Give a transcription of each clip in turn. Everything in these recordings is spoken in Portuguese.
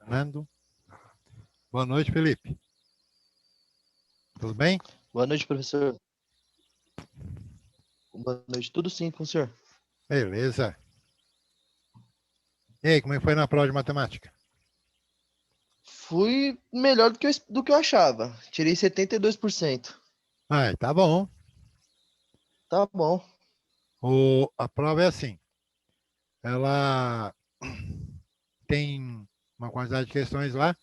Fernando. Boa noite, Felipe. Tudo bem? Boa noite, professor. Boa noite. Tudo sim com o senhor? Beleza. E aí, como é que foi na prova de matemática? Fui melhor do que eu achava. Tirei 72%. Tá bom. Tá bom. A prova é assim. Ela tem uma quantidade de questões lá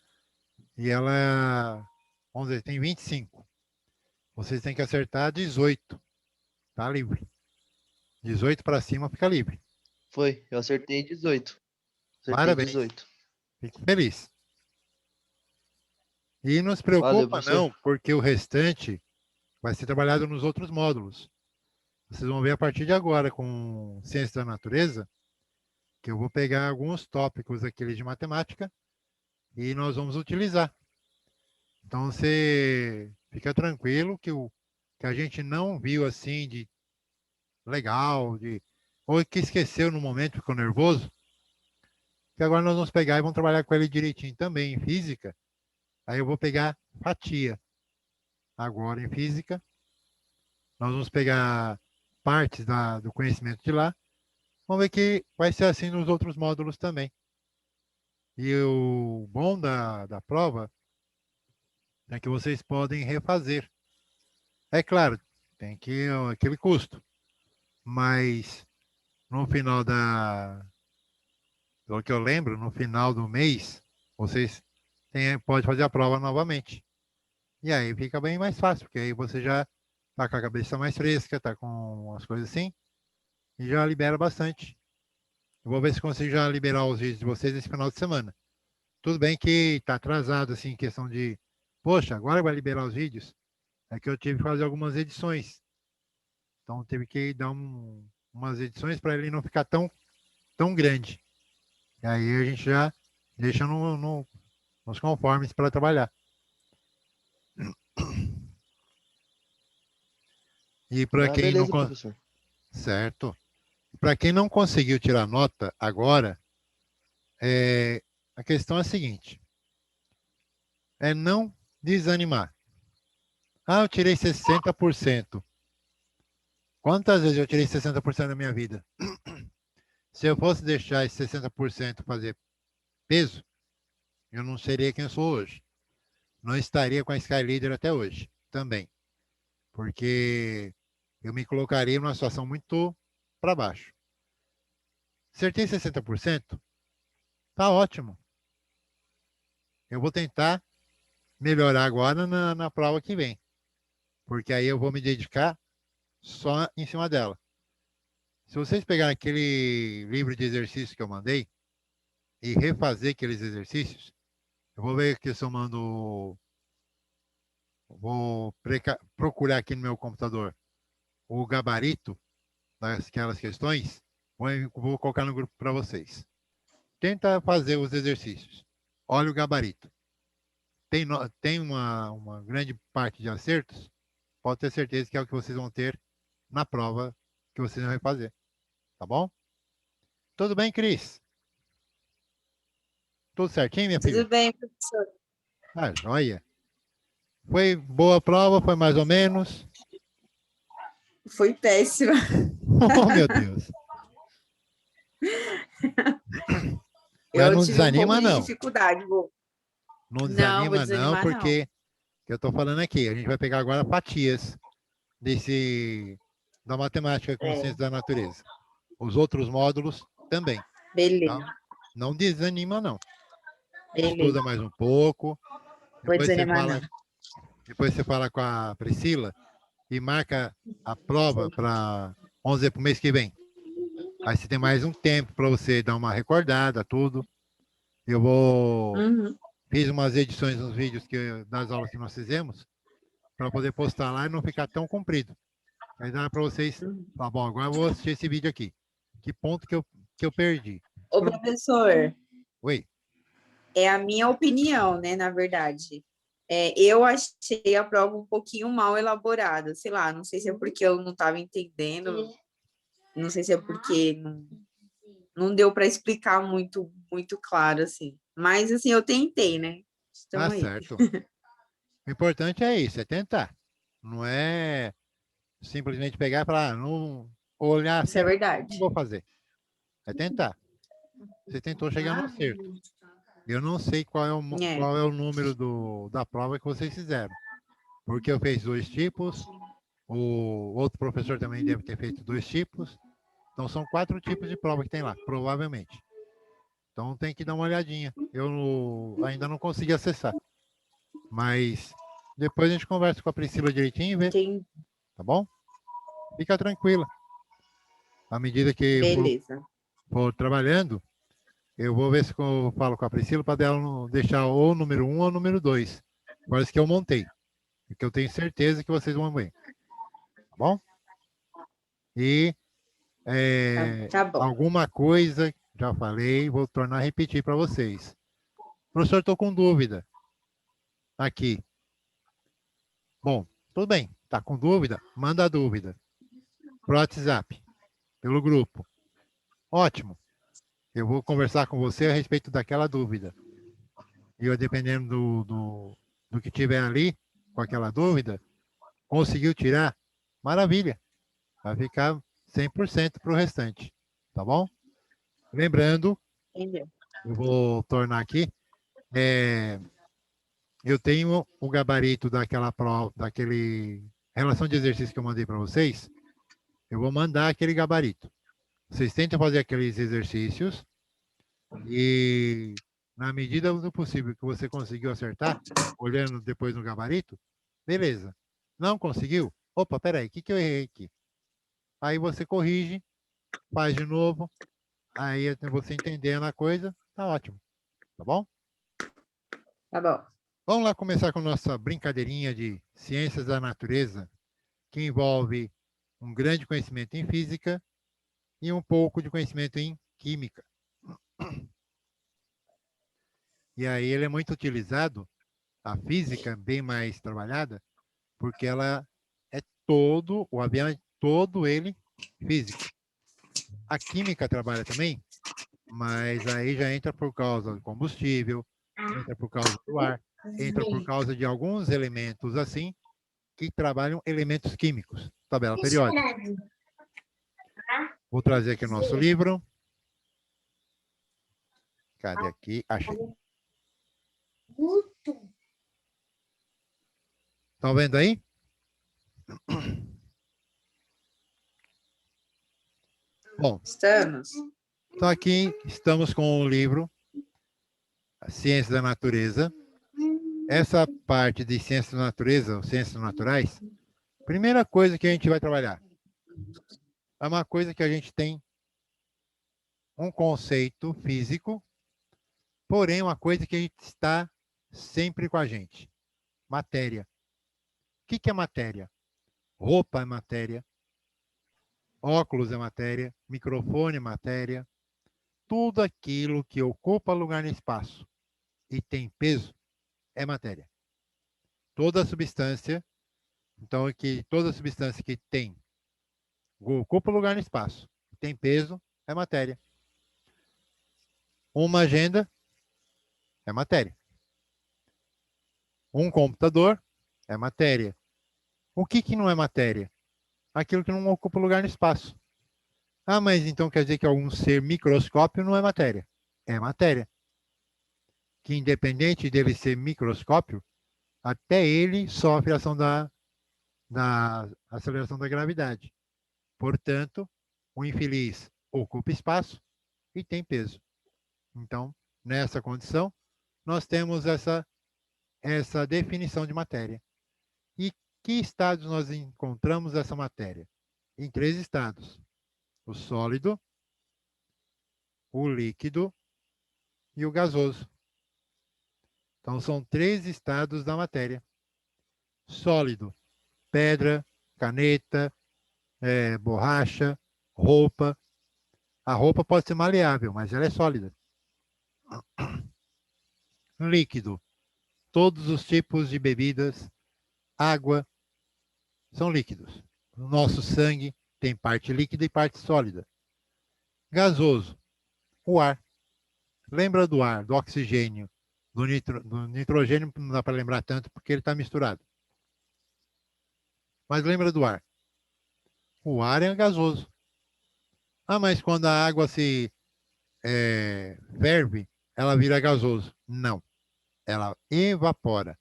e ela, vamos dizer, tem 25. Vocês têm que acertar 18. Tá livre. 18 para cima fica livre. Foi. Eu acertei 18. Acertei Parabéns. 18. Fico feliz. E não se Valeu, preocupa professor. não, porque o restante vai ser trabalhado nos outros módulos. Vocês vão ver a partir de agora com Ciência da Natureza, que eu vou pegar alguns tópicos aqueles de matemática e nós vamos utilizar. Então você fica tranquilo que a gente não viu assim de legal, ou que esqueceu no momento, ficou nervoso, que agora nós vamos pegar e vamos trabalhar com ele direitinho também em física. Aí eu vou pegar fatia. Agora em física, nós vamos pegar partes do conhecimento de lá. Vamos ver que vai ser assim nos outros módulos também. E o bom da prova é que vocês podem refazer. É claro, tem aquele custo, mas no final pelo que eu lembro, no final do mês, vocês pode fazer a prova novamente. E aí fica bem mais fácil, porque aí você já está com a cabeça mais fresca, está com as coisas assim, e já libera bastante. Eu vou ver se consigo já liberar os vídeos de vocês esse final de semana. Tudo bem que está atrasado, assim, em questão de, poxa, agora vai liberar os vídeos. É que eu tive que fazer algumas edições. Então teve que dar umas edições para ele não ficar tão grande. E aí a gente já deixa nos conformes para trabalhar. E para Ah, quem não. beleza, professor. Certo. Para quem não conseguiu tirar nota agora, a questão é a seguinte: é não desanimar. Ah, eu tirei 60%. Quantas vezes eu tirei 60% da minha vida? Se eu fosse deixar esse 60% fazer peso, eu não seria quem eu sou hoje. Não estaria com a Sky Leader até hoje, também. Porque eu me colocaria numa situação muito para baixo. Acertei 60%? Tá ótimo. Eu vou tentar melhorar agora na prova que vem. Porque aí eu vou me dedicar só em cima dela. Se vocês pegarem aquele livro de exercícios que eu mandei e refazer aqueles exercícios, eu vou ver que se eu mando. Vou procurar aqui no meu computador o gabarito daquelas questões, vou colocar no grupo para vocês. Tenta fazer os exercícios. Olha o gabarito. Tem uma grande parte de acertos, pode ter certeza que é o que vocês vão ter na prova que vocês vão fazer. Tá bom? Tudo bem, Cris? Tudo certinho, minha filha? Tudo bem, professor. Ah, joia. Foi boa a prova, foi mais ou menos. Foi péssima. Oh, meu Deus. Mas Eu não tive um pouco desanima, de não. dificuldade. Não Não, vou desanima, não, desanimar, não. porque que eu estou falando aqui, a gente vai pegar agora fatias da matemática e É, consciência da natureza. Os outros módulos também. beleza, Tá? Não desanima, não. beleza. Estuda mais um pouco. Vou Depois você desanimar, fala, não. depois você fala com a Priscila e marca a prova para, vamos dizer, para o mês que vem. Aí você tem mais um tempo para você dar uma recordada, tudo. Eu Uhum. fiz umas edições nos vídeos das aulas que nós fizemos para poder postar lá e não ficar tão comprido. Aí dá para vocês falar, bom, agora eu vou assistir esse vídeo aqui. Que ponto que eu perdi? Ô, professor, Oi. é a minha opinião, né, na verdade. Eu achei a prova um pouquinho mal elaborada. Sei lá, não sei se é porque eu não estava entendendo, não sei se é porque não deu para explicar muito, muito claro, assim. Mas, assim, eu tentei, né? Tá Estamos aí. certo. O importante é isso, é tentar. Não é simplesmente pegar e falar, não olhar Isso assim, é não verdade. vou fazer. É tentar. Você tentou chegar no acerto. Eu não sei É, qual é o número da prova que vocês fizeram. Porque eu fiz 2 tipos, o outro professor também deve ter feito 2 tipos. Então são 4 tipos de prova que tem lá, provavelmente. Então tem que dar uma olhadinha. Ainda não consegui acessar. Mas depois a gente conversa com a Priscila direitinho e vê, entendi. tá bom? Fica tranquila. À medida que Beleza. for trabalhando, eu vou ver se eu falo com a Priscila para dela deixar ou o número 1 ou o número 2. Quais que eu montei. Porque eu tenho certeza que vocês vão ver. Tá bom? E Tá bom. alguma coisa, já falei, vou tornar a repetir para vocês. Professor, estou com dúvida aqui. Bom, tudo bem. Tá com dúvida? Manda a dúvida pro WhatsApp, pelo grupo. Ótimo. Eu vou conversar com você a respeito daquela dúvida. E eu, dependendo do que tiver ali, com aquela dúvida, conseguiu tirar? Maravilha. Vai ficar 100% para o restante. Tá bom? Lembrando, Entendeu? eu vou tornar aqui, é, eu tenho o gabarito daquela prova, daquele relação de exercício que eu mandei para vocês. Eu vou mandar aquele gabarito. Vocês tentam fazer aqueles exercícios e, na medida do possível que você conseguiu acertar, olhando depois no gabarito, beleza. Não conseguiu? Opa, peraí, o que eu errei aqui? Aí você corrige, faz de novo, aí você entendendo a coisa, tá ótimo, tá bom? Tá bom. Vamos lá começar com nossa brincadeirinha de ciências da natureza, que envolve um grande conhecimento em física e um pouco de conhecimento em química. E aí ele é muito utilizado, a física bem mais trabalhada, porque ela é todo, o avião é todo ele físico. A química trabalha também, mas aí já entra por causa do combustível, entra por causa do ar, entra por causa de alguns elementos assim, que trabalham elementos químicos, tabela periódica. Vou trazer aqui o nosso livro. Cadê aqui? Achei. Estão vendo aí? Bom, Estamos? então aqui estamos com o livro Ciências da Natureza. Essa parte de ciências da natureza, ou ciências naturais, primeira coisa que a gente vai trabalhar é uma coisa que a gente tem um conceito físico, porém uma coisa que está sempre com a gente. Matéria. O que é matéria? Roupa é matéria, óculos é matéria, microfone é matéria, tudo aquilo que ocupa lugar no espaço e tem peso é matéria. Toda substância, então que toda substância que tem ocupa lugar no espaço, tem peso é matéria. Uma agenda é matéria. Um computador é matéria. O que não é matéria? Aquilo que não ocupa lugar no espaço. Ah, mas então quer dizer que algum ser microscópio não é matéria? É matéria. Que independente dele ser microscópio, até ele sofre a ação da aceleração da gravidade. Portanto, o infeliz ocupa espaço e tem peso. Então, nessa condição, nós temos essa definição de matéria. E que estados nós encontramos essa matéria? Em 3 estados: o sólido, o líquido e o gasoso. Então, são 3 estados da matéria. Sólido, pedra, caneta, borracha, roupa. A roupa pode ser maleável, mas ela é sólida. Líquido, todos os tipos de bebidas, água, são líquidos. O nosso sangue tem parte líquida e parte sólida. Gasoso, o ar. Lembra do ar, do oxigênio, do nitrogênio, não dá para lembrar tanto porque ele está misturado. Mas lembra do ar. O ar é gasoso. Ah, mas quando a água se ferve, ela vira gasoso. Não, ela evapora.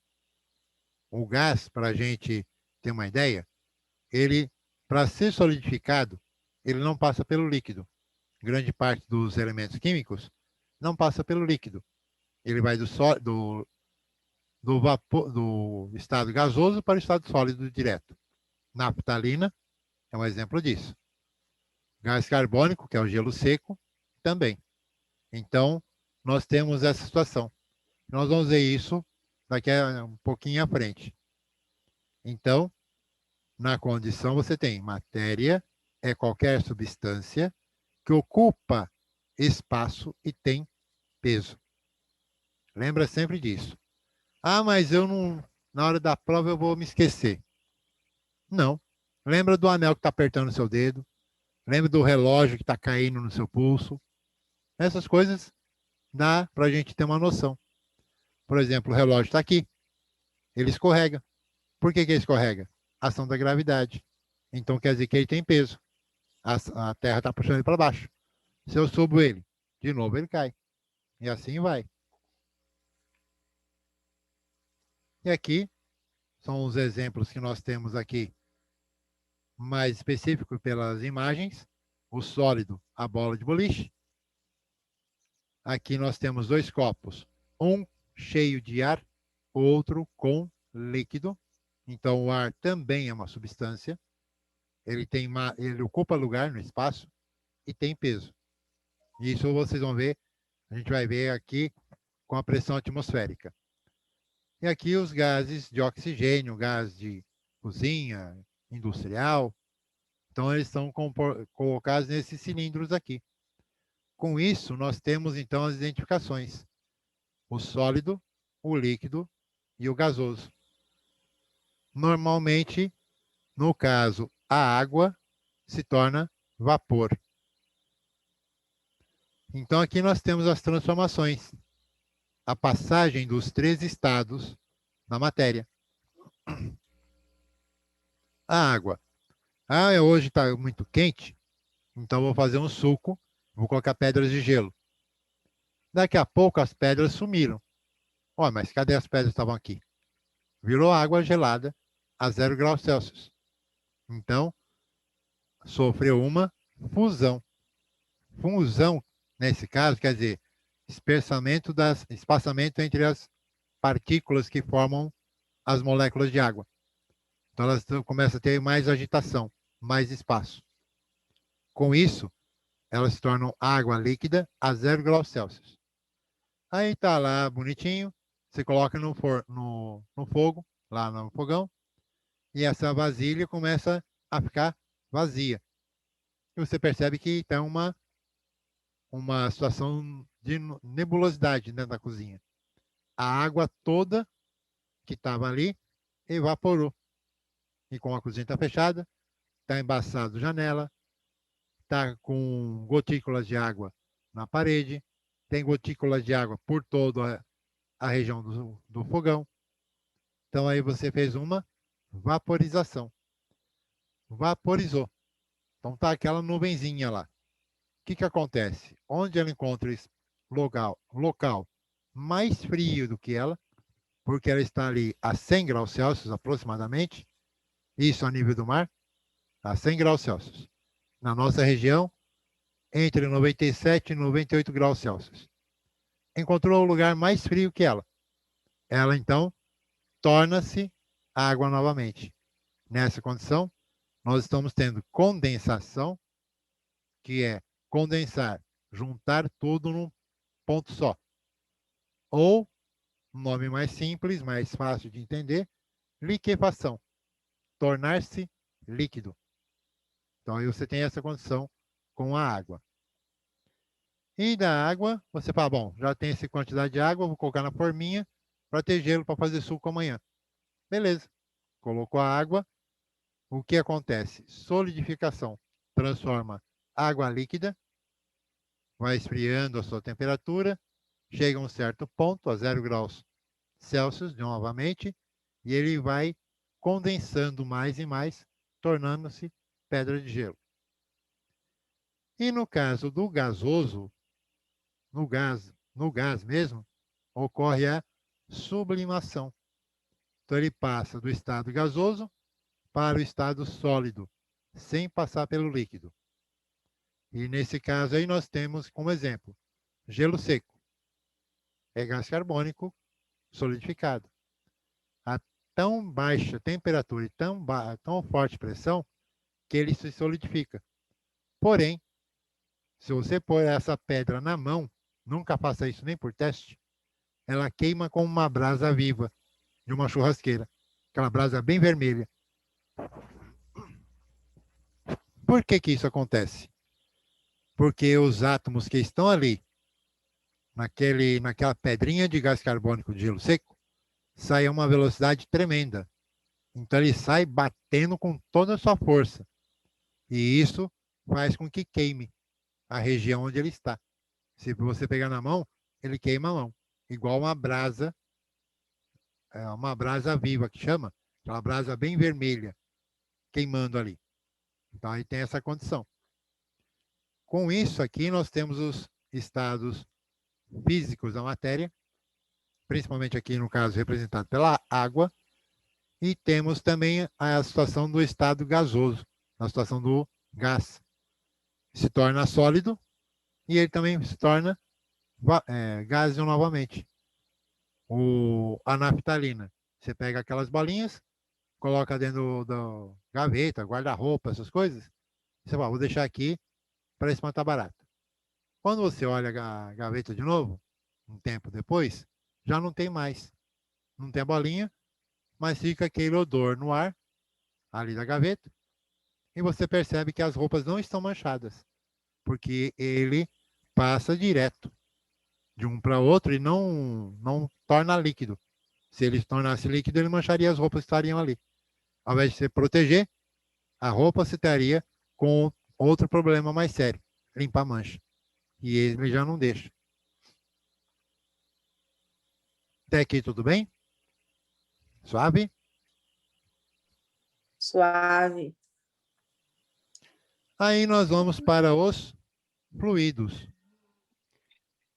O gás, para a gente ter uma ideia, ele, para ser solidificado, ele não passa pelo líquido. Grande parte dos elementos químicos não passa pelo líquido. Ele vai do vapor, do estado gasoso para o estado sólido direto. Naftalina é um exemplo disso. Gás carbônico, que é o gelo seco, também. Então, nós temos essa situação. Nós vamos ver isso daqui a um pouquinho à frente. Então, na condição, você tem matéria, é qualquer substância que ocupa espaço e tem peso. Lembra sempre disso. Ah, mas eu não, na hora da prova eu vou me esquecer. Não. Lembra do anel que está apertando o seu dedo. Lembra do relógio que está caindo no seu pulso. Essas coisas dá para a gente ter uma noção. Por exemplo, o relógio está aqui. Ele escorrega. Por que ele escorrega? Ação da gravidade. Então quer dizer que ele tem peso. A Terra está puxando ele para baixo. Se eu subo ele, de novo ele cai. E assim vai. E aqui são os exemplos que nós temos aqui, mais específico pelas imagens. O sólido, a bola de boliche. Aqui nós temos dois copos, um cheio de ar, outro com líquido. Então o ar também é uma substância. Ele ocupa lugar no espaço e tem peso. Isso vocês vão ver, a gente vai ver aqui com a pressão atmosférica. E aqui os gases de oxigênio, gás de cozinha, industrial. Então, eles estão colocados nesses cilindros aqui. Com isso, nós temos, então, as identificações. O sólido, o líquido e o gasoso. Normalmente, no caso, a água se torna vapor. Então, aqui nós temos as transformações. A passagem dos três estados da matéria. A água. Ah, hoje está muito quente, então vou fazer um suco, vou colocar pedras de gelo. Daqui a pouco as pedras sumiram. Ó, mas cadê as pedras que estavam aqui? Virou água gelada a 0 graus Celsius. Então, sofreu uma fusão. Fusão, nesse caso, quer dizer, espaçamento entre as partículas que formam as moléculas de água. Então, elas começam a ter mais agitação, mais espaço. Com isso, elas se tornam água líquida a 0 graus Celsius. Aí tá lá bonitinho, você coloca no fogo, lá no fogão, e essa vasilha começa a ficar vazia. E você percebe que tem uma situação de nebulosidade dentro da cozinha. A água toda que estava ali evaporou. E como a cozinha está fechada, está embaçado janela, está com gotículas de água na parede, tem gotículas de água por toda a região do fogão. Então aí você fez uma vaporização. Vaporizou. Então tá aquela nuvenzinha lá. O que acontece? Onde ela encontra esse local mais frio do que ela, porque ela está ali a 100 graus Celsius aproximadamente, isso a nível do mar, a 100 graus Celsius. Na nossa região, entre 97 e 98 graus Celsius. Encontrou o lugar mais frio que ela. Ela, então, torna-se água novamente. Nessa condição, nós estamos tendo condensação, que é condensar, juntar tudo num ponto só. Ou, um nome mais simples, mais fácil de entender, liquefação, tornar-se líquido. Então, aí você tem essa condição com a água. E da água, você fala, bom, já tem essa quantidade de água, vou colocar na forminha para ter gelo para fazer suco amanhã. Beleza. Colocou a água, o que acontece? Solidificação. Transforma água líquida, vai esfriando a sua temperatura, chega a um certo ponto, a 0 graus Celsius, novamente, e ele vai condensando mais e mais, tornando-se pedra de gelo. E no caso do gasoso, no gás mesmo, ocorre a sublimação. Então ele passa do estado gasoso para o estado sólido, sem passar pelo líquido. E nesse caso aí nós temos como exemplo, gelo seco. É gás carbônico solidificado. A tão baixa temperatura e tão forte pressão que ele se solidifica. Porém, se você pôr essa pedra na mão, nunca faça isso nem por teste, ela queima como uma brasa viva de uma churrasqueira. Aquela brasa bem vermelha. Por que que isso acontece? Porque os átomos que estão ali, naquela pedrinha de gás carbônico de gelo seco, saem a uma velocidade tremenda. Então ele sai batendo com toda a sua força. E isso faz com que queime a região onde ele está. Se você pegar na mão, ele queima a mão. Igual uma brasa viva que chama, aquela brasa bem vermelha, queimando ali. Então aí tem essa condição. Com isso aqui nós temos os estados físicos da matéria, principalmente aqui no caso representado pela água, e temos também a situação do estado gasoso, a situação do gás. Se torna sólido e ele também se torna gás novamente. A naftalina, você pega aquelas bolinhas, coloca dentro da gaveta, guarda-roupa, essas coisas, você fala, vou deixar aqui para espantar barata. Quando você olha a gaveta de novo, um tempo depois, já não tem mais. Não tem a bolinha, mas fica aquele odor no ar, ali da gaveta, e você percebe que as roupas não estão manchadas, porque ele passa direto de um para outro e não torna líquido. Se ele tornasse líquido, ele mancharia as roupas que estariam ali. Ao invés de você proteger, a roupa se estaria com outro problema mais sério, limpar a mancha. E ele já não deixa. Até aqui tudo bem? Suave? Suave. Aí nós vamos para os fluidos.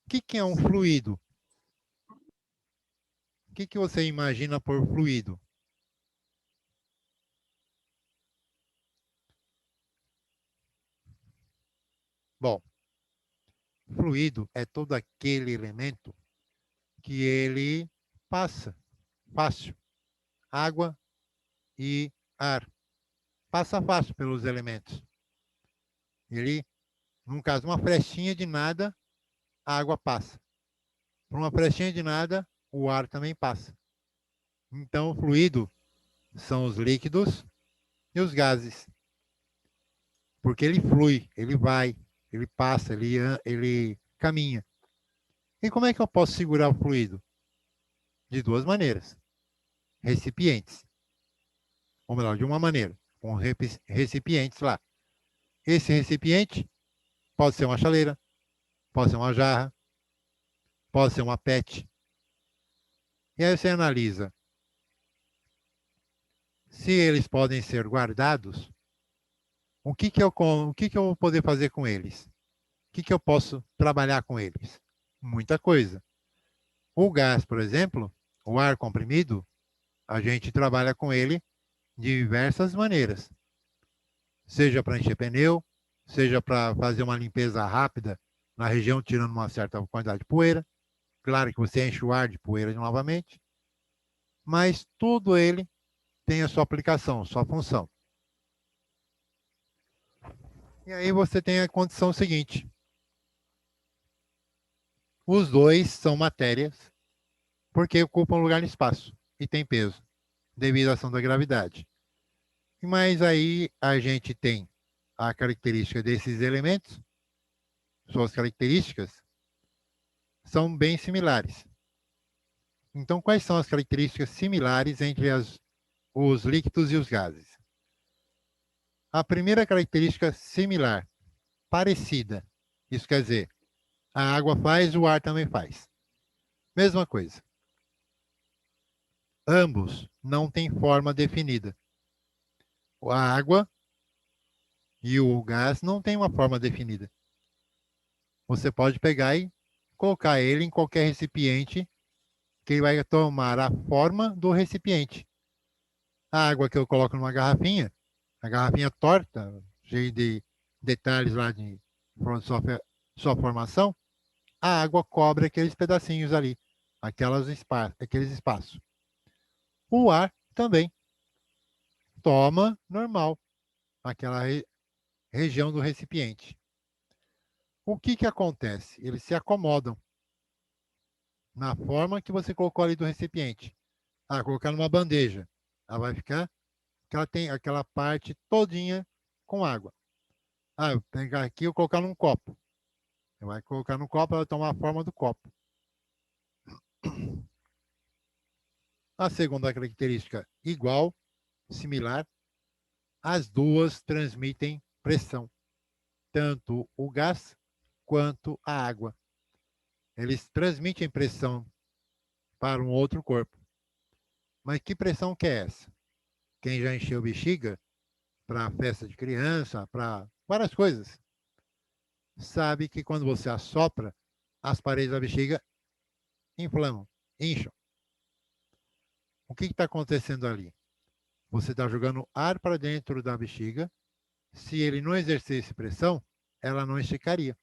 O que é um fluido? O que você imagina por fluido? Bom, fluido é todo aquele elemento que ele passa fácil. Água e ar. Passa fácil pelos elementos. Ele, num caso, uma flechinha de nada, a água passa. Por uma flechinha de nada, o ar também passa. Então, o fluido são os líquidos e os gases. Porque ele flui, ele vai, ele passa, ele caminha. E como é que eu posso segurar o fluido? De duas maneiras. Recipientes. Ou melhor, de uma maneira, com recipientes lá. Esse recipiente pode ser uma chaleira, pode ser uma jarra, pode ser uma PET. E aí você analisa se eles podem ser guardados, o que eu vou poder fazer com eles? O que eu posso trabalhar com eles? Muita coisa. O gás, por exemplo, o ar comprimido, a gente trabalha com ele de diversas maneiras. Seja para encher pneu, seja para fazer uma limpeza rápida na região, tirando uma certa quantidade de poeira. Claro que você enche o ar de poeira novamente, mas tudo ele tem a sua aplicação, sua função. E aí você tem a condição seguinte. Os dois são matérias porque ocupam lugar no espaço e têm peso, devido à ação da gravidade. Mas aí a gente tem a característica desses elementos, suas características, são bem similares. Então, quais são as características similares entre os líquidos e os gases? A primeira característica similar, parecida. Isso quer dizer, a água faz, o ar também faz. Mesma coisa. Ambos não têm forma definida. A água e o gás não têm uma forma definida. Você pode pegar e colocar ele em qualquer recipiente que ele vai tomar a forma do recipiente. A água que eu coloco numa garrafinha, a garrafinha torta, cheia de detalhes lá de sua formação, a água cobre aqueles pedacinhos ali, aqueles espaços. O ar também toma normal aquela região do recipiente. O que acontece? Eles se acomodam na forma que você colocou ali do recipiente. Colocar numa bandeja. Ela vai ficar, que ela tem aquela parte todinha com água. Eu pegar aqui e colocar num copo. Você vai colocar no copo, ela vai tomar a forma do copo. A segunda característica, igual, similar, as duas transmitem pressão, tanto o gás quanto a água. Eles transmitem pressão para um outro corpo. Mas que pressão que é essa? Quem já encheu bexiga para festa de criança, para várias coisas, sabe que quando você assopra, as paredes da bexiga inflamam, incham. O que está acontecendo ali? Você está jogando ar para dentro da bexiga. Se ele não exercesse pressão, ela não esticaria.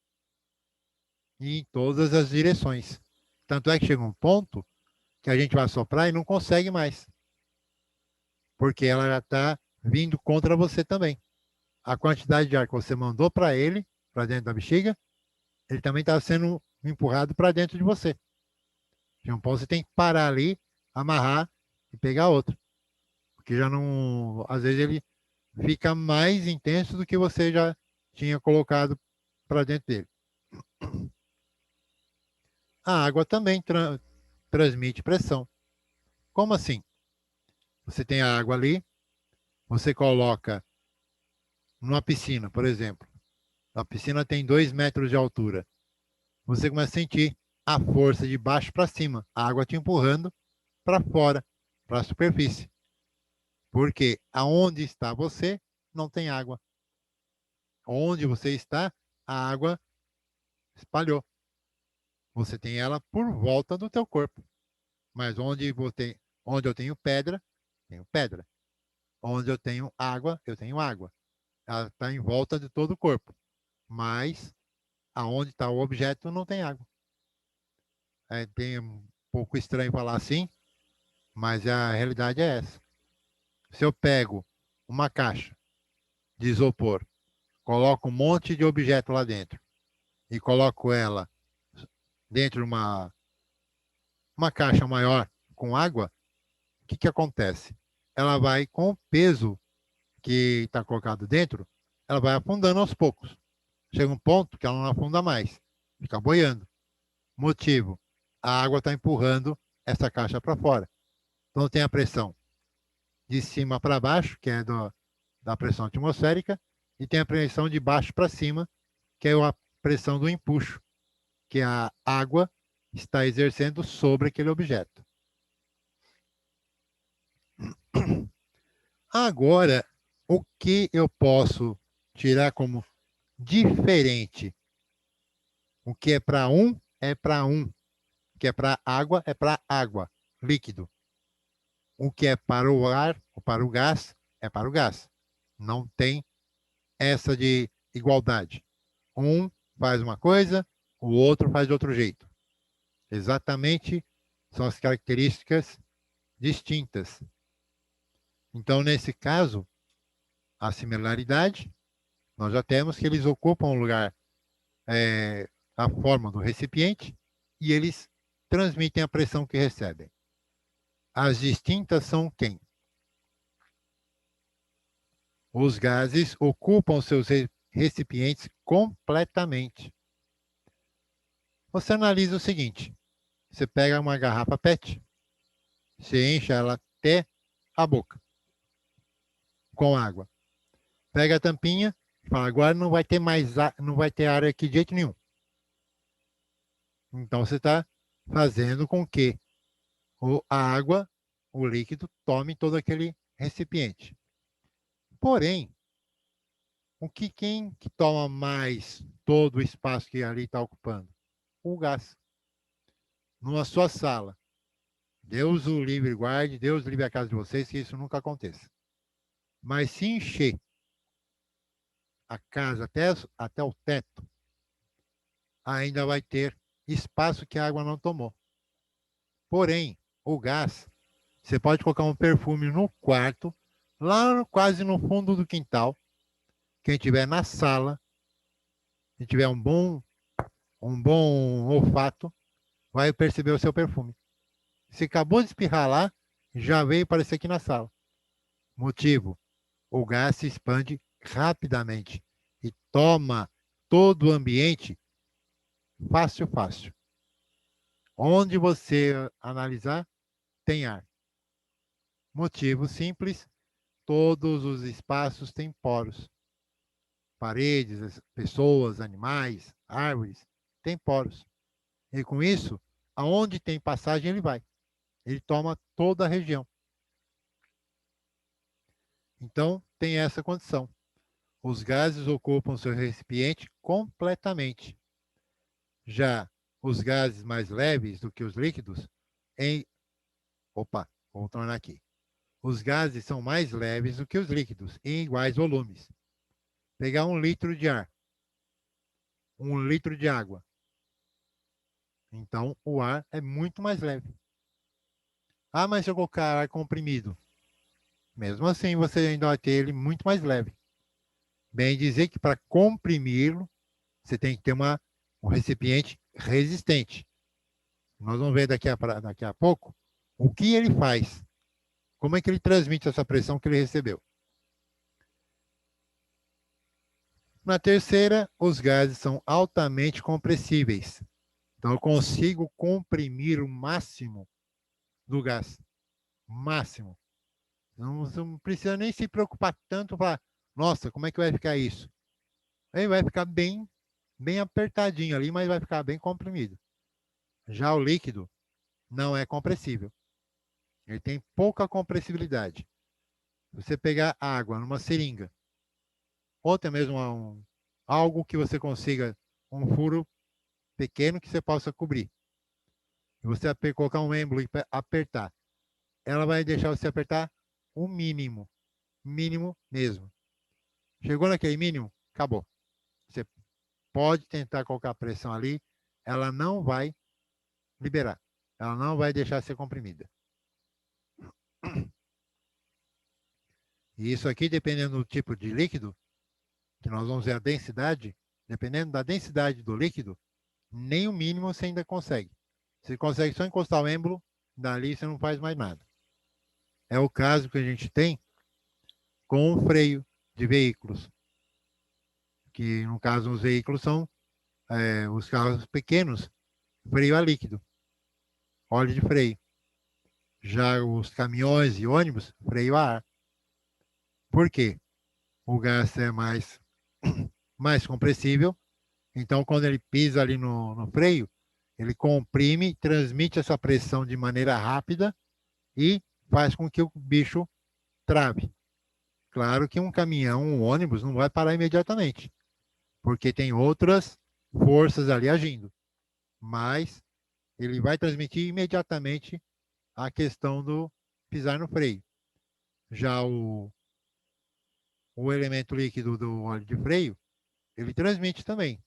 E em todas as direções. Tanto é que chega um ponto que a gente vai soprar e não consegue mais. Porque ela já está vindo contra você também. A quantidade de ar que você mandou para ele, para dentro da bexiga, ele também está sendo empurrado para dentro de você. Chega um ponto você tem que parar ali, amarrar e pegar outro. Porque já não. Às vezes ele fica mais intenso do que você já tinha colocado para dentro dele. A água também transmite pressão. Como assim? Você tem a água ali, você coloca numa piscina, por exemplo. A piscina tem 2 metros de altura. Você começa a sentir a força de baixo para cima, a água te empurrando para fora, para a superfície. Porque aonde está você, não tem água. Onde você está, a água espalhou. Você tem ela por volta do teu corpo. Mas onde eu tenho pedra, tenho pedra. Onde eu tenho água, eu tenho água. Ela está em volta de todo o corpo. Mas aonde está o objeto não tem água. É bem um pouco estranho falar assim, mas a realidade é essa. Se eu pego uma caixa de isopor, coloco um monte de objeto lá dentro e coloco ela dentro de uma caixa maior com água, o que acontece? Ela vai, com o peso que está colocado dentro, ela vai afundando aos poucos. Chega um ponto que ela não afunda mais, fica boiando. Motivo: a água está empurrando essa caixa para fora. Então tem a pressão de cima para baixo, que é da pressão atmosférica, e tem a pressão de baixo para cima, que é a pressão do empuxo, que a água está exercendo sobre aquele objeto. Agora, o que eu posso tirar como diferente? O que é para um é para um. O que é para água é para água, líquido. O que é para o ar ou para o gás é para o gás. Não tem essa de igualdade. Um faz uma coisa, o outro faz de outro jeito. Exatamente são as características distintas. Então, nesse caso, a similaridade, nós já temos que eles ocupam o lugar, a forma do recipiente, e eles transmitem a pressão que recebem. As distintas são quem? Os gases ocupam seus recipientes completamente. Você analisa o seguinte: você pega uma garrafa PET, você enche ela até a boca com água. Pega a tampinha e fala: agora não vai ter ar aqui de jeito nenhum. Então você está fazendo com que a água, o líquido, tome todo aquele recipiente. Porém, quem que toma mais todo o espaço que ali está ocupando? O gás. Numa sua sala. Deus o livre e guarde, Deus livre a casa de vocês, que isso nunca aconteça. Mas se encher a casa até o teto, ainda vai ter espaço que a água não tomou. Porém, o gás, você pode colocar um perfume no quarto, quase no fundo do quintal. Quem estiver na sala, se tiver um bom olfato, vai perceber o seu perfume. Se acabou de espirrar lá, já veio aparecer aqui na sala. Motivo: o gás se expande rapidamente e toma todo o ambiente fácil, fácil. Onde você analisar, tem ar. Motivo simples: todos os espaços têm poros. Paredes, pessoas, animais, árvores, têm poros. E com isso, aonde tem passagem, ele vai. Ele toma toda a região. Então, tem essa condição. Os gases ocupam seu recipiente completamente. Já os gases mais leves do que os líquidos, vou tornar aqui. Os gases são mais leves do que os líquidos, em iguais volumes. Pegar 1 litro de ar, 1 litro de água. Então, o ar é muito mais leve. Ah, mas se eu colocar ar comprimido, mesmo assim você ainda vai ter ele muito mais leve. Bem dizer que para comprimi-lo, você tem que ter um recipiente resistente. Nós vamos ver daqui a pouco o que ele faz. Como é que ele transmite essa pressão que ele recebeu. Na terceira, os gases são altamente compressíveis. Então, eu consigo comprimir o máximo do gás. Máximo. Não precisa nem se preocupar tanto para, nossa, como é que vai ficar isso? Ele vai ficar bem apertadinho ali, mas vai ficar bem comprimido. Já o líquido não é compressível. Ele tem pouca compressibilidade. Se você pegar água numa seringa, ou até mesmo algo que você consiga, um furo pequeno que você possa cobrir, e você colocar um êmbolo e apertar, ela vai deixar você apertar o mínimo mesmo. Chegou naquele mínimo, acabou. Você pode tentar colocar pressão ali, ela não vai liberar. Ela não vai deixar ser comprimida. E isso aqui, dependendo do tipo de líquido, que nós vamos ver a densidade, dependendo da densidade do líquido, nem o mínimo você ainda consegue. Você consegue só encostar o êmbolo, dali você não faz mais nada. É o caso que a gente tem com o freio de veículos, que no caso os veículos são os carros pequenos, freio a líquido, óleo de freio. Já os caminhões e ônibus, freio a ar. Por quê? O gás é mais compressível, então quando ele pisa ali no freio, ele comprime, transmite essa pressão de maneira rápida e faz com que o bicho trave. Claro que um caminhão, um ônibus não vai parar imediatamente, porque tem outras forças ali agindo, mas ele vai transmitir imediatamente a questão do pisar no freio. Já o elemento líquido do óleo de freio, ele transmite também,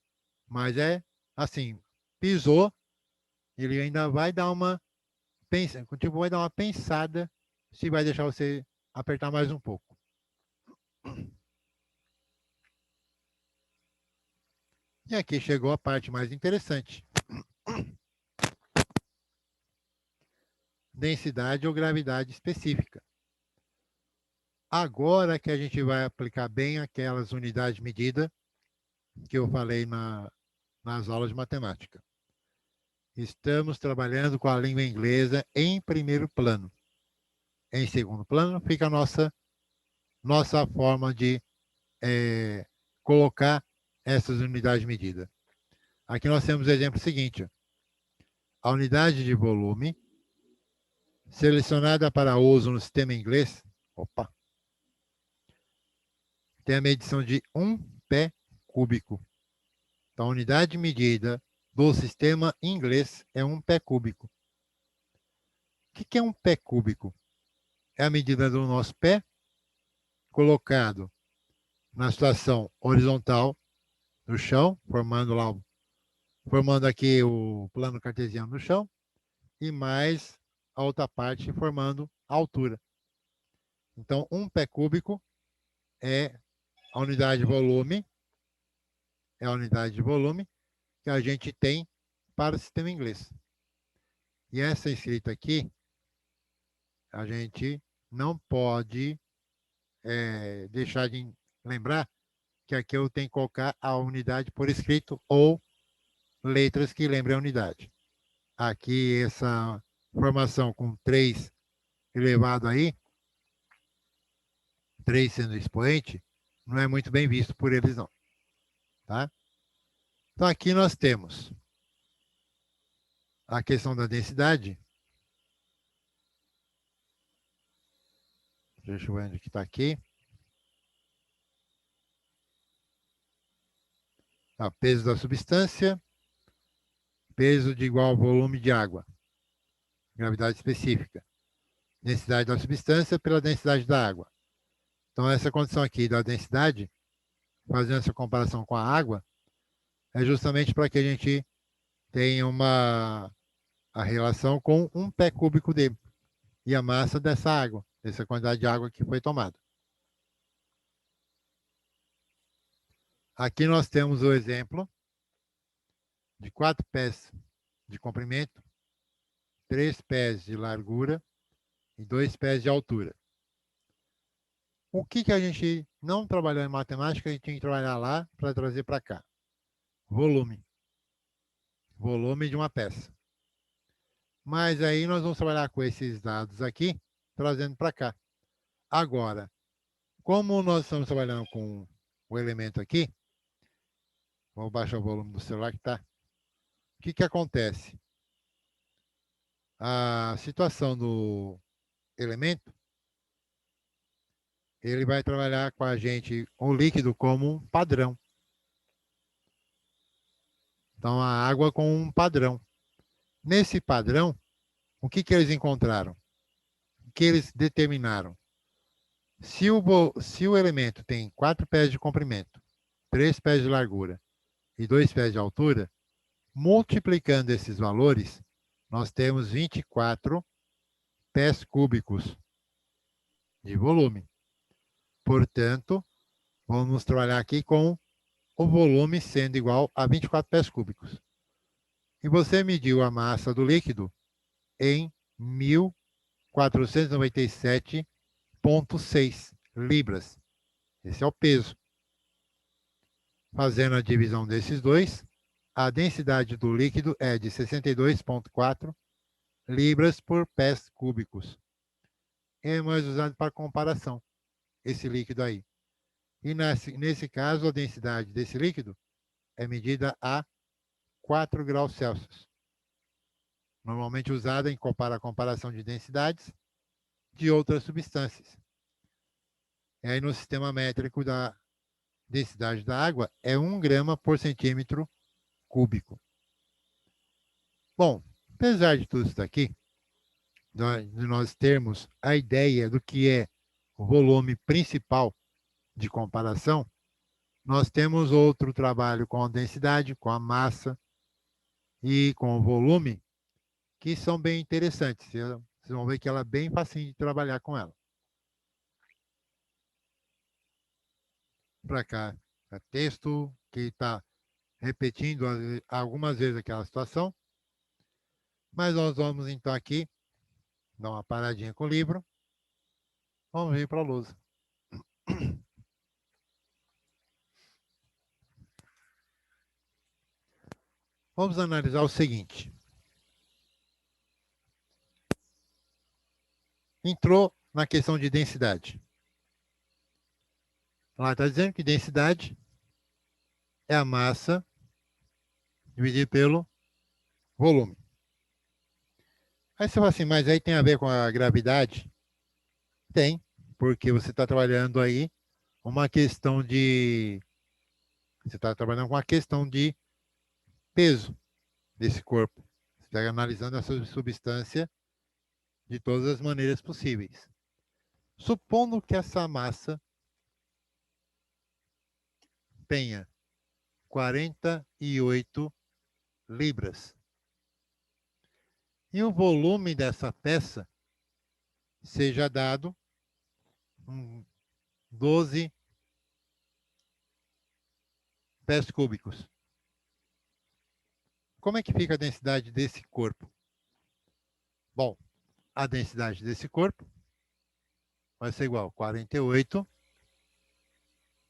mas é assim, pisou, ele ainda vai dar vai dar uma pensada se vai deixar você apertar mais um pouco. E aqui chegou a parte mais interessante. Densidade ou gravidade específica. Agora que a gente vai aplicar bem aquelas unidades de medida que eu falei nas aulas de matemática. Estamos trabalhando com a língua inglesa em primeiro plano. Em segundo plano, fica a nossa forma de colocar essas unidades de medida. Aqui nós temos o exemplo seguinte. a unidade de volume selecionada para uso no sistema inglês, opa, tem a medição de 1 pé cúbico. Então, a unidade de medida do sistema inglês é 1 pé cúbico. O que é 1 pé cúbico? É a medida do nosso pé colocado na situação horizontal no chão, formando aqui o plano cartesiano no chão, e mais a outra parte formando a altura. Então, 1 pé cúbico é a unidade de volume, que a gente tem para o sistema inglês. E essa escrita aqui, a gente não pode deixar de lembrar que aqui eu tenho que colocar a unidade por escrito ou letras que lembrem a unidade. Aqui, essa formação com 3 elevado aí, 3 sendo expoente, não é muito bem visto por eles, não. Tá? Então, aqui nós temos a questão da densidade. Deixa eu ver onde que está aqui. Peso da substância, peso de igual ao volume de água, gravidade específica. Densidade da substância pela densidade da água. Então, essa condição aqui da densidade, fazendo essa comparação com a água, é justamente para que a gente tenha a relação com 1 pé cúbico dele e a massa dessa água, dessa quantidade de água que foi tomada. Aqui nós temos o exemplo de 4 pés de comprimento, 3 pés de largura e 2 pés de altura. O que a gente não trabalhou em matemática, a gente tem que trabalhar lá para trazer para cá? Volume. Volume de uma peça. Mas aí nós vamos trabalhar com esses dados aqui, trazendo para cá. Agora, como nós estamos trabalhando com o elemento aqui, vou baixar o volume do celular que está. O que acontece? A situação do elemento, ele vai trabalhar com a gente o líquido como um padrão. Então, a água com um padrão. Nesse padrão, o que eles encontraram? O que eles determinaram? Se o elemento tem 4 pés de comprimento, 3 pés de largura e 2 pés de altura, multiplicando esses valores, nós temos 24 pés cúbicos de volume. Portanto, vamos trabalhar aqui com o volume sendo igual a 24 pés cúbicos. E você mediu a massa do líquido em 1.497,6 libras. Esse é o peso. Fazendo a divisão desses dois, a densidade do líquido é de 62,4 libras por pés cúbicos. É mais usado para comparação, esse líquido aí. E nesse caso, a densidade desse líquido é medida a 4 graus Celsius. Normalmente usada em comparação de densidades de outras substâncias. E aí no sistema métrico da densidade da água é 1 grama por centímetro cúbico. Bom, apesar de tudo isso daqui, de nós termos a ideia do que é o volume principal de comparação, nós temos outro trabalho com a densidade, com a massa e com o volume, que são bem interessantes. Vocês vão ver que ela é bem facinho de trabalhar com ela. Para cá, é texto que está repetindo algumas vezes aquela situação. Mas nós vamos então aqui dar uma paradinha com o livro. Vamos vir para a lousa. Vamos analisar o seguinte. Entrou na questão de densidade. Lá está dizendo que densidade é a massa dividido pelo volume. Aí você fala assim, mas aí tem a ver com a gravidade? Tem, porque você está trabalhando aí uma questão de... Você está trabalhando com a questão de peso desse corpo. Você está analisando essa substância de todas as maneiras possíveis. Supondo que essa massa tenha 48 libras. E o volume dessa peça seja dado 12 pés cúbicos. Como é que fica a densidade desse corpo? Bom, a densidade desse corpo vai ser igual a 48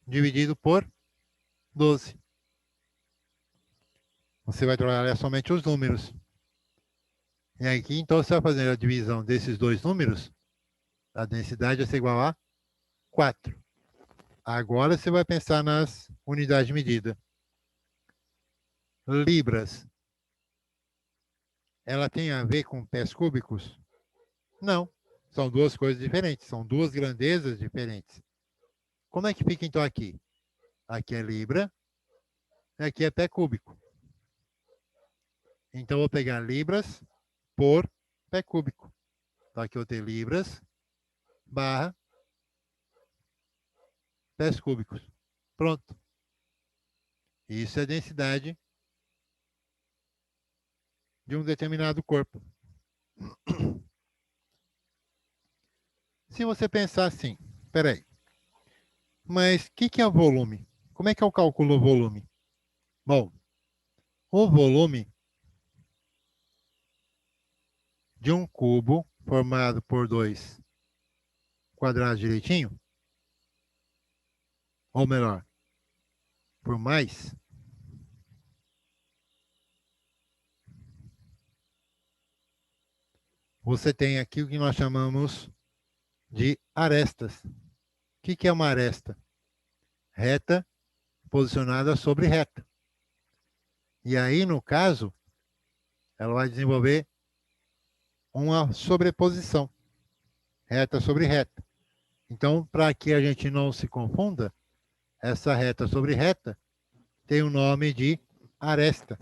dividido por 12. Você vai trabalhar somente os números. E aqui, então, você vai fazer a divisão desses dois números, a densidade vai ser igual a 4. Agora você vai pensar nas unidades de medida. Libras. Ela tem a ver com pés cúbicos? Não. São duas coisas diferentes. São duas grandezas diferentes. Como é que fica, então, aqui? Aqui é libra, aqui é pé cúbico. Então, eu vou pegar libras por pé cúbico. Então, aqui eu tenho libras barra pés cúbicos. Pronto. Isso é densidade de um determinado corpo. Se você pensar assim, peraí, mas o que é o volume? Como é que eu calculo o volume? Bom, o volume de um cubo formado por dois quadrados direitinho, ou melhor, por mais, você tem aqui o que nós chamamos de arestas. O que é uma aresta? Reta posicionada sobre reta. E aí, no caso, ela vai desenvolver uma sobreposição, reta sobre reta. Então, para que a gente não se confunda, essa reta sobre reta tem o nome de aresta.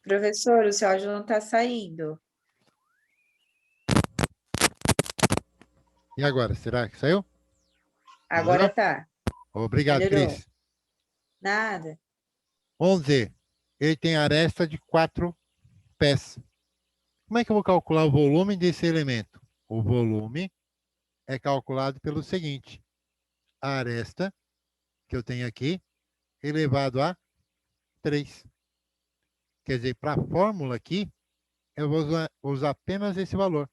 Professor, o seu áudio não está saindo. E agora, será que saiu? Agora Melhorou? tá. Obrigado, Melhorou. Cris. Nada. Vamos dizer, ele tem aresta de 4 pés. Como é que eu vou calcular o volume desse elemento? O volume é calculado pelo seguinte: a aresta que eu tenho aqui elevado a 3. Quer dizer, para a fórmula aqui, eu vou usar apenas esse valor.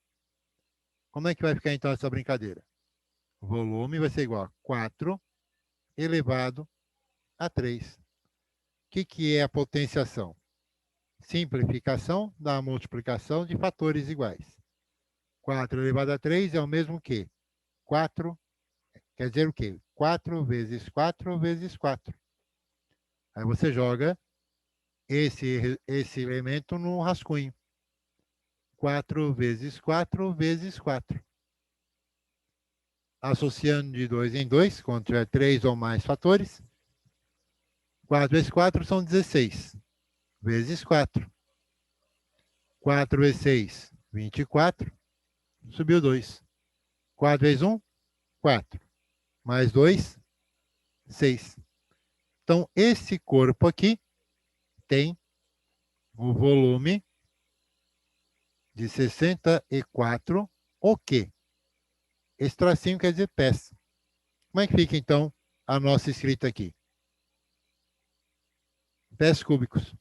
Como é que vai ficar então essa brincadeira? O volume vai ser igual a 4 elevado a 3. O que é a potenciação? Simplificação da multiplicação de fatores iguais. 4 elevado a 3 é o mesmo que 4, quer dizer o quê? 4 vezes 4 vezes 4. Aí você joga esse elemento no rascunho. 4 vezes 4 vezes 4. Associando de 2 em 2, quando tiver 3 ou mais fatores. 4 vezes 4 são 16. Vezes 4. 4 vezes 6, 24. Subiu 2. 4 vezes 1, 4. Mais 2, 6. Então, esse corpo aqui tem o volume de 64, o quê? Esse tracinho quer dizer pés. Como é que fica, então, a nossa escrita aqui? pés cúbicos.